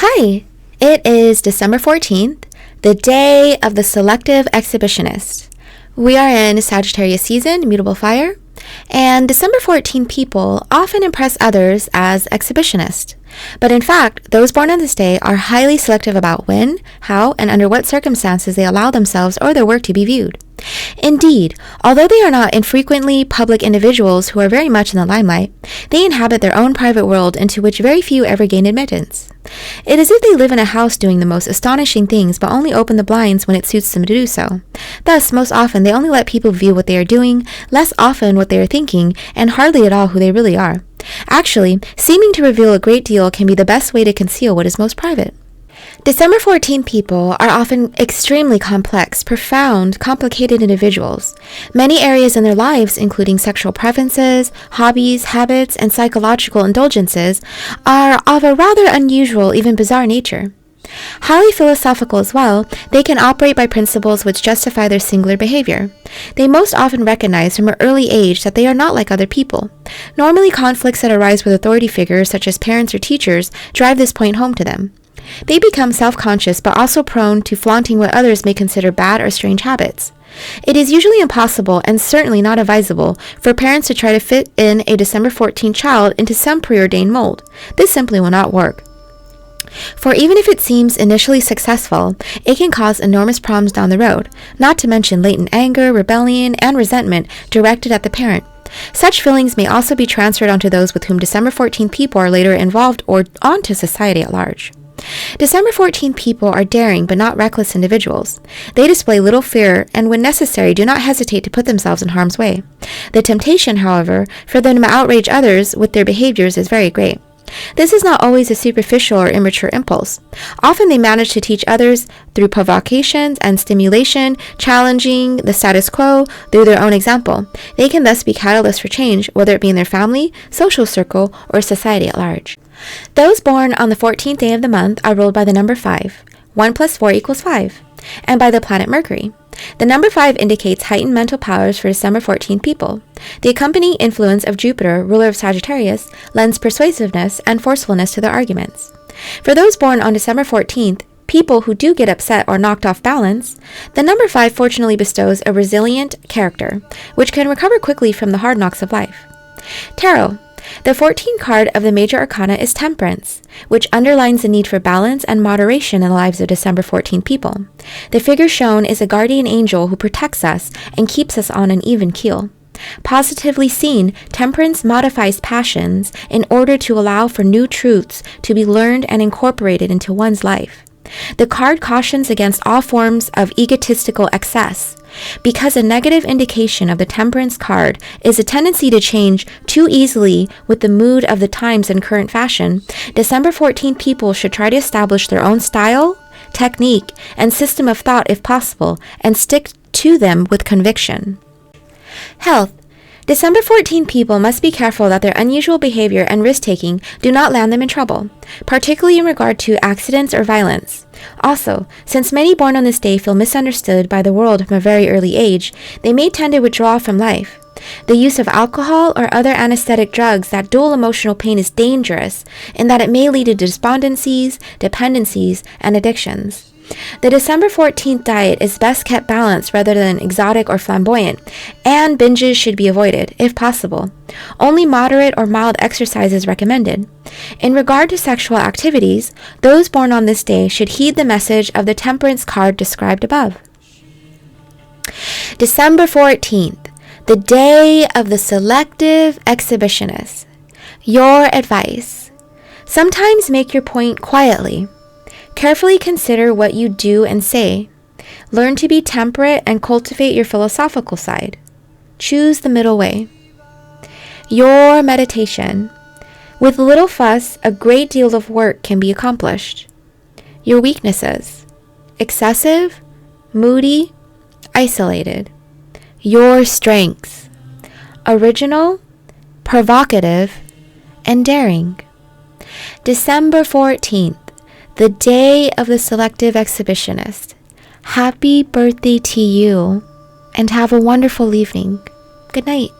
Hi, it is December 14th, the day of the Selective Exhibitionist. We are in Sagittarius season, mutable fire, and December 14 people often impress others as exhibitionist. But in fact, those born on this day are highly selective about when, how, and under what circumstances they allow themselves or their work to be viewed. Indeed, although they are not infrequently public individuals who are very much in the limelight, they inhabit their own private world into which very few ever gain admittance. It is as if they live in a house doing the most astonishing things but only open the blinds when it suits them to do so. Thus, most often they only let people view what they are doing, less often what they are thinking, and hardly at all who they really are. Actually, seeming to reveal a great deal can be the best way to conceal what is most private. December 14 people are often extremely complex, profound, complicated individuals. Many areas in their lives, including sexual preferences, hobbies, habits, and psychological indulgences, are of a rather unusual, even bizarre nature. Highly philosophical as well, they can operate by principles which justify their singular behavior. They most often recognize from an early age that they are not like other people. Normally, conflicts that arise with authority figures such as parents or teachers drive this point home to them. They become self-conscious but also prone to flaunting what others may consider bad or strange habits. It is usually impossible and certainly not advisable for parents to try to fit in a December 14 child into some preordained mold. This simply will not work. For even if it seems initially successful, it can cause enormous problems down the road, not to mention latent anger, rebellion, and resentment directed at the parent. Such feelings may also be transferred onto those with whom December 14 people are later involved or onto society at large. December 14 people are daring but not reckless individuals. They display little fear and when necessary do not hesitate to put themselves in harm's way. The temptation, however, for them to outrage others with their behaviors is very great. This is not always a superficial or immature impulse. Often they manage to teach others through provocations and stimulation, challenging the status quo through their own example. They can thus be catalysts for change, whether it be in their family, social circle, or society at large. Those born on the 14th day of the month are ruled by the number 5. 1 plus 4 equals 5. And by the planet Mercury. The number 5 indicates heightened mental powers for December 14 people. The accompanying influence of Jupiter, ruler of Sagittarius, lends persuasiveness and forcefulness to their arguments. For those born on December 14th, people who do get upset or knocked off balance, the number 5 fortunately bestows a resilient character, which can recover quickly from the hard knocks of life. Tarot. The 14th card of the major arcana is Temperance, which underlines the need for balance and moderation in the lives of December 14 people. The figure shown is a guardian angel who protects us and keeps us on an even keel. Positively seen, temperance modifies passions in order to allow for new truths to be learned and incorporated into one's life. The card cautions against all forms of egotistical excess. Because a negative indication of the Temperance card is a tendency to change too easily with the mood of the times and current fashion, December 14 people should try to establish their own style, technique, and system of thought if possible, and stick to them with conviction. Health. December 14 people must be careful that their unusual behavior and risk-taking do not land them in trouble, particularly in regard to accidents or violence. Also, since many born on this day feel misunderstood by the world from a very early age, they may tend to withdraw from life. The use of alcohol or other anesthetic drugs that dull emotional pain is dangerous in that it may lead to despondencies, dependencies, and addictions. The December 14th diet is best kept balanced rather than exotic or flamboyant, and binges should be avoided, if possible. Only moderate or mild exercise is recommended. In regard to sexual activities, those born on this day should heed the message of the Temperance card described above. December 14th, the day of the Selective Exhibitionist. Your advice. Sometimes make your point quietly. Carefully consider what you do and say. Learn to be temperate and cultivate your philosophical side. Choose the middle way. Your meditation. With little fuss, a great deal of work can be accomplished. Your weaknesses. Excessive, moody, isolated. Your strengths. Original, provocative, and daring. December 14th. The day of the Selective Exhibitionist. Happy birthday to you, and have a wonderful evening. Good night.